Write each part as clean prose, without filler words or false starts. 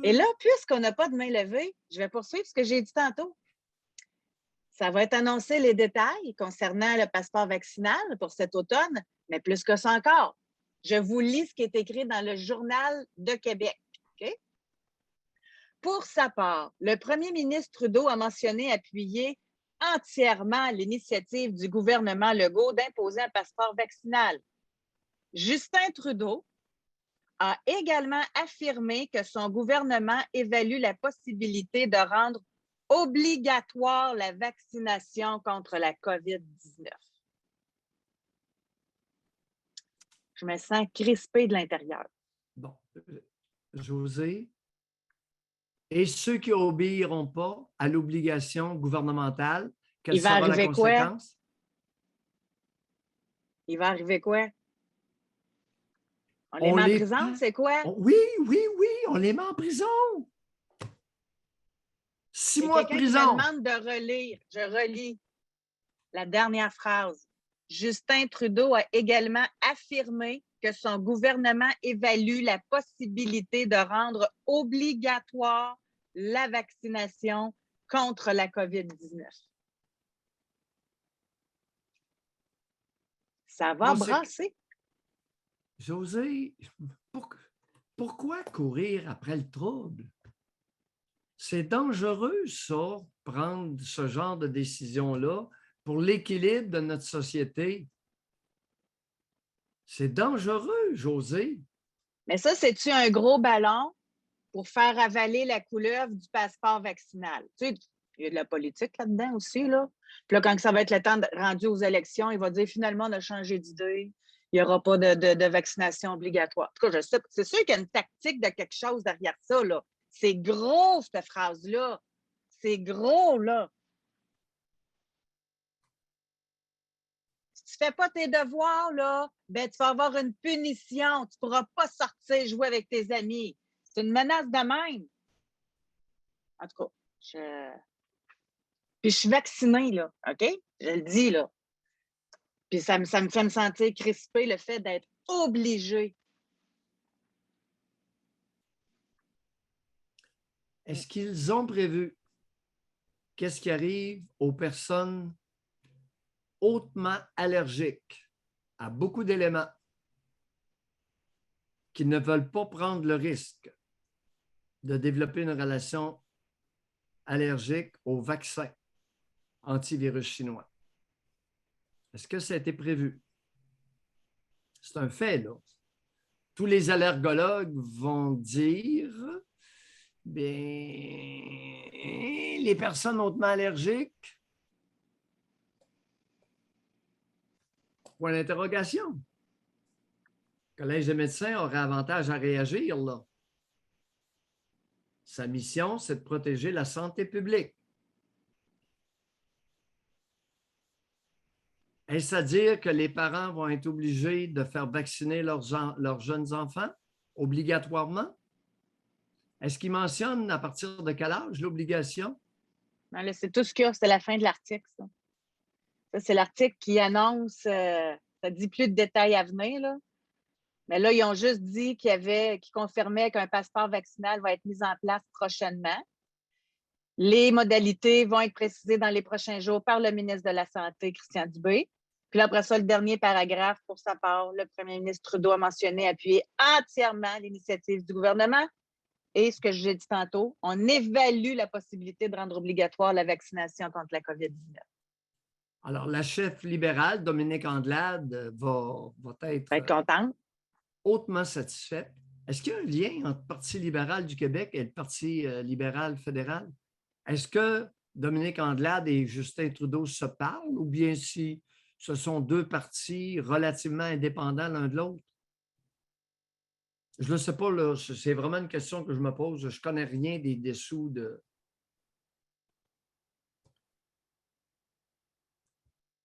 Et là, puisqu'on n'a pas de main levée, je vais poursuivre ce que j'ai dit tantôt. Ça va être annoncé les détails concernant le passeport vaccinal pour cet automne, mais plus que ça encore. Je vous lis ce qui est écrit dans le Journal de Québec. Okay? Pour sa part, le premier ministre Trudeau a mentionné appuyer entièrement l'initiative du gouvernement Legault d'imposer un passeport vaccinal. Justin Trudeau a également affirmé que son gouvernement évalue la possibilité de rendre obligatoire la vaccination contre la COVID-19. Je me sens crispée de l'intérieur. Bon, José, et ceux qui n'obéiront pas à l'obligation gouvernementale, quelle sera la conséquence? Il va arriver quoi? On les met en prison, c'est quoi? Oui, on les met en prison. 6 mois de prison. Quelqu'un qui me demande de relire, je relis la dernière phrase. Justin Trudeau a également affirmé que son gouvernement évalue la possibilité de rendre obligatoire la vaccination contre la COVID-19. Ça va brasser. José, pourquoi courir après le trouble? C'est dangereux, ça, prendre ce genre de décision-là pour l'équilibre de notre société. C'est dangereux, José. Mais ça, c'est-tu un gros ballon pour faire avaler la couleuvre du passeport vaccinal? Tu sais, il y a de la politique là-dedans aussi, là. Puis là, quand ça va être le temps rendu aux élections, il va dire finalement, on a changé d'idée. Il n'y aura pas de vaccination obligatoire. En tout cas, je sais, c'est sûr qu'il y a une tactique de quelque chose derrière ça, là. C'est gros, cette phrase-là. C'est gros, là. Si tu ne fais pas tes devoirs, là, ben, tu vas avoir une punition. Tu ne pourras pas sortir jouer avec tes amis. C'est une menace de même. En tout cas, Puis je suis vaccinée, là, OK? Je le dis, là. Puis ça me fait me sentir crispée, le fait d'être obligée. Est-ce qu'ils ont prévu qu'est-ce qui arrive aux personnes hautement allergiques à beaucoup d'éléments qui ne veulent pas prendre le risque de développer une relation allergique au vaccin antivirus chinois? Est-ce que ça a été prévu? C'est un fait, là. Tous les allergologues vont dire, bien, les personnes hautement allergiques, point d'interrogation. Le Collège des médecins aurait avantage à réagir, là. Sa mission, c'est de protéger la santé publique. Est-ce à dire que les parents vont être obligés de faire vacciner leurs jeunes enfants obligatoirement? Est-ce qu'ils mentionnent à partir de quel âge l'obligation? C'est tout ce qu'il y a, c'est la fin de l'article, ça. Ça, c'est l'article qui annonce, ça dit plus de détails à venir, là. Mais là, ils ont juste dit qu'ils confirmaient qu'un passeport vaccinal va être mis en place prochainement. Les modalités vont être précisées dans les prochains jours par le ministre de la Santé, Christian Dubé. Puis là, après ça, le dernier paragraphe, pour sa part, le premier ministre Trudeau a mentionné appuyer entièrement l'initiative du gouvernement. Et ce que j'ai dit tantôt, on évalue la possibilité de rendre obligatoire la vaccination contre la COVID-19. Alors, la chef libérale, Dominique Anglade, va être contente, hautement satisfaite. Est-ce qu'il y a un lien entre le Parti libéral du Québec et le Parti libéral fédéral? Est-ce que Dominique Anglade et Justin Trudeau se parlent ou bien si ce sont deux partis relativement indépendants l'un de l'autre? Je ne le sais pas, là. C'est vraiment une question que je me pose. Je ne connais rien des dessous de...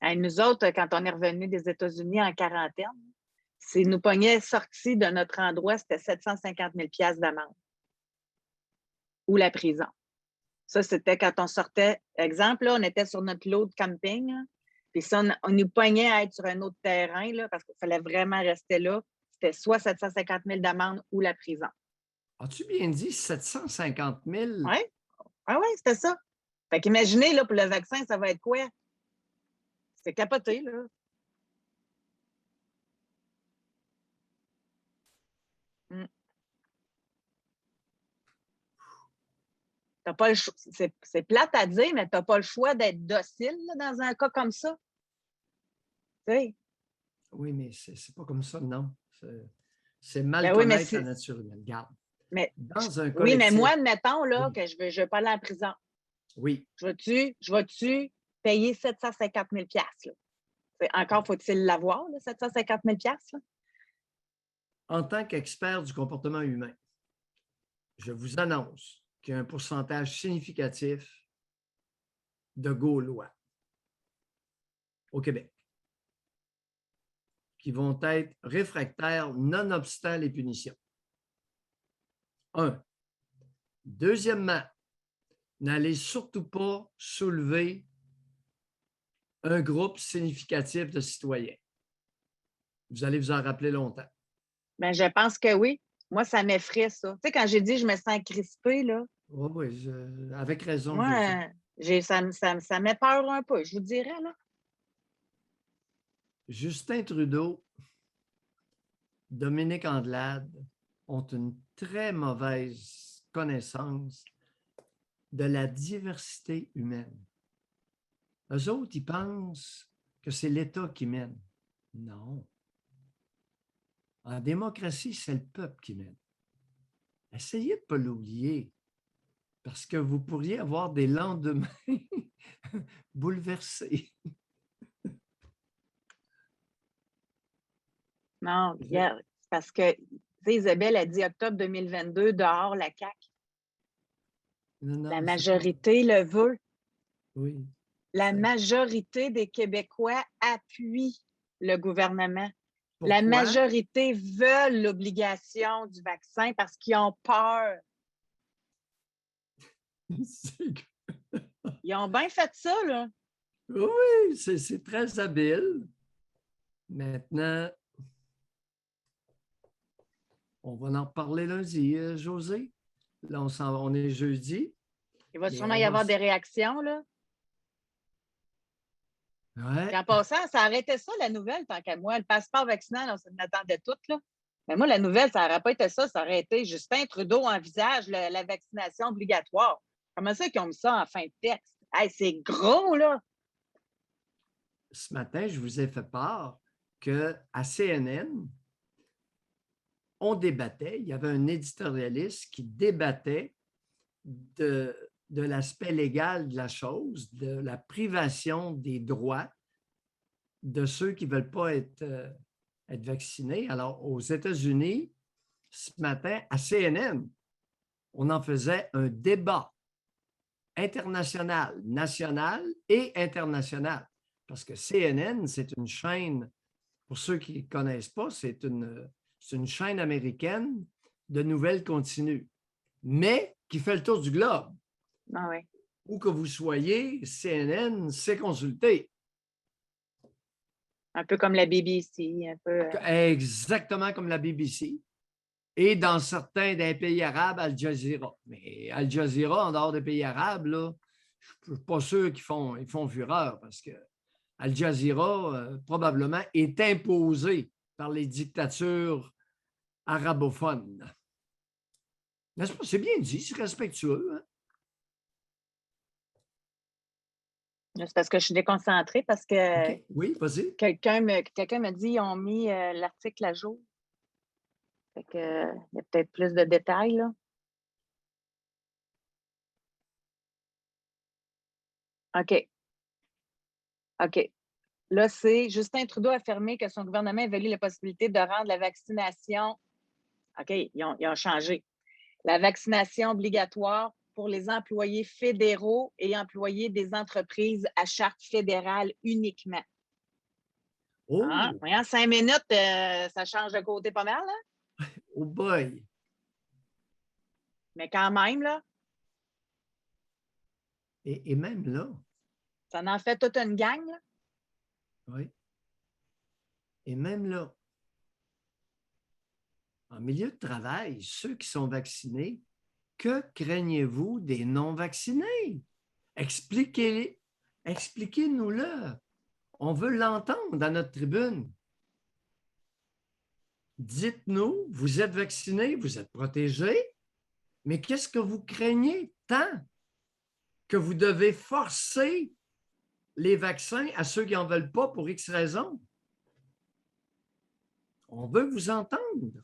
Nous autres, quand on est revenus des États-Unis en quarantaine, si nous pognaient sortis de notre endroit, c'était 750 000 $ d'amende ou la prison. Ça, c'était quand on sortait. Exemple, là, on était sur notre lot de camping, là, puis ça, on nous pognait à être sur un autre terrain là, parce qu'il fallait vraiment rester là. C'était soit 750 000 $ d'amende ou la prison. As-tu bien dit 750 000? Oui, oui, oui, c'était ça. Fait qu'imaginez, là, pour le vaccin, ça va être quoi? C'est capoté, là. Mm. T'as pas le c'est plate à dire, mais tu n'as pas le choix d'être docile là, dans un cas comme ça. Tu sais. Oui, mais c'est pas comme ça, non. C'est mal Ben oui, mais connaître la nature humaine. Regarde, mais dans un oui, mais collectif, moi, admettons là, oui, que je veux pas aller en prison. oui, Je vais-tu payer 750 000 là? Encore faut-il l'avoir, là, 750 000 là? en tant qu'expert du comportement humain, je vous annonce qu'il y a un pourcentage significatif de Gaulois au Québec qui vont être réfractaires nonobstant les punitions. Un. Deuxièmement, n'allez surtout pas soulever un groupe significatif de citoyens. Vous allez vous en rappeler longtemps. Ben, je pense que oui. Moi, ça m'effraie, ça. Tu sais, quand j'ai dit je me sens crispée, là, Oui, oui, avec raison, José. moi, ça m'épeure un peu, je vous dirais, là. Justin Trudeau, Dominique Andelade ont une très mauvaise connaissance de la diversité humaine. Eux autres, ils pensent que c'est l'État qui mène. Non. En démocratie, c'est le peuple qui mène. Essayez de ne pas l'oublier, parce que vous pourriez avoir des lendemains bouleversés. Non, regarde, parce que, tu sais, Isabelle a dit octobre 2022, dehors la CAQ. Non, La non, c'est pas. majorité le veut. Oui. La majorité des Québécois appuient le gouvernement. La Pourquoi? majorité veulent l'obligation du vaccin parce qu'ils ont peur. Ils ont bien fait ça, là. Oui, c'est très habile. Maintenant, on va en reparler lundi, José. Là, on est jeudi, Il va mais sûrement on y va. avoir des réactions, là. Puis Ouais. en passant, ça arrêtait ça, la nouvelle, tant qu'à moi. Le passeport vaccinal, on s'en attendait toutes, là. Mais moi, la nouvelle, ça n'aurait pas été ça, ça aurait été Justin Trudeau envisage la vaccination obligatoire. Comment ça qu'ils ont mis ça en fin de texte? Hey, c'est gros, là! Ce matin, je vous ai fait part qu'à CNN, on débattait, il y avait un éditorialiste qui débattait de l'aspect légal de la chose, de la privation des droits de ceux qui ne veulent pas être vaccinés. Alors, aux États-Unis, ce matin, à CNN, on en faisait un débat international, national et international. Parce que CNN, c'est une chaîne, pour ceux qui ne connaissent pas, c'est une chaîne américaine de nouvelles continues, mais qui fait le tour du globe. Ah oui. Où que vous soyez, CNN, c'est consulté. Un peu comme la BBC, un peu. Exactement comme la BBC. Et dans certains des pays arabes, Al Jazeera. Mais Al Jazeera, en dehors des pays arabes, là, je ne suis pas sûr qu'ils font fureur parce que Al Jazeera, probablement, est imposé par les dictatures arabophones. N'est-ce pas? C'est bien dit, c'est respectueux. Hein? C'est parce que je suis déconcentrée parce que OK, oui, vas-y. quelqu'un m'a dit qu'ils ont mis l'article à jour. Fait que, il y a peut-être plus de détails, là. OK. OK. Là, c'est Justin Trudeau a affirmé que son gouvernement évalue la possibilité de rendre la vaccination. OK, ils ont changé. La vaccination obligatoire pour les employés fédéraux et employés des entreprises à charte fédérale uniquement. Ah, Oh, voyons, 5 minutes, ça change de côté pas mal, hein? oh boy. Mais quand même, là, Et même là, ça en fait toute une gang, là. oui, et même là, En milieu de travail, ceux qui sont vaccinés, que craignez-vous des non-vaccinés? Expliquez, expliquez-nous-le. On veut l'entendre dans notre tribune. Dites-nous, vous êtes vaccinés, vous êtes protégés, mais qu'est-ce que vous craignez tant que vous devez forcer les vaccins à ceux qui n'en veulent pas pour X raisons? On veut vous entendre.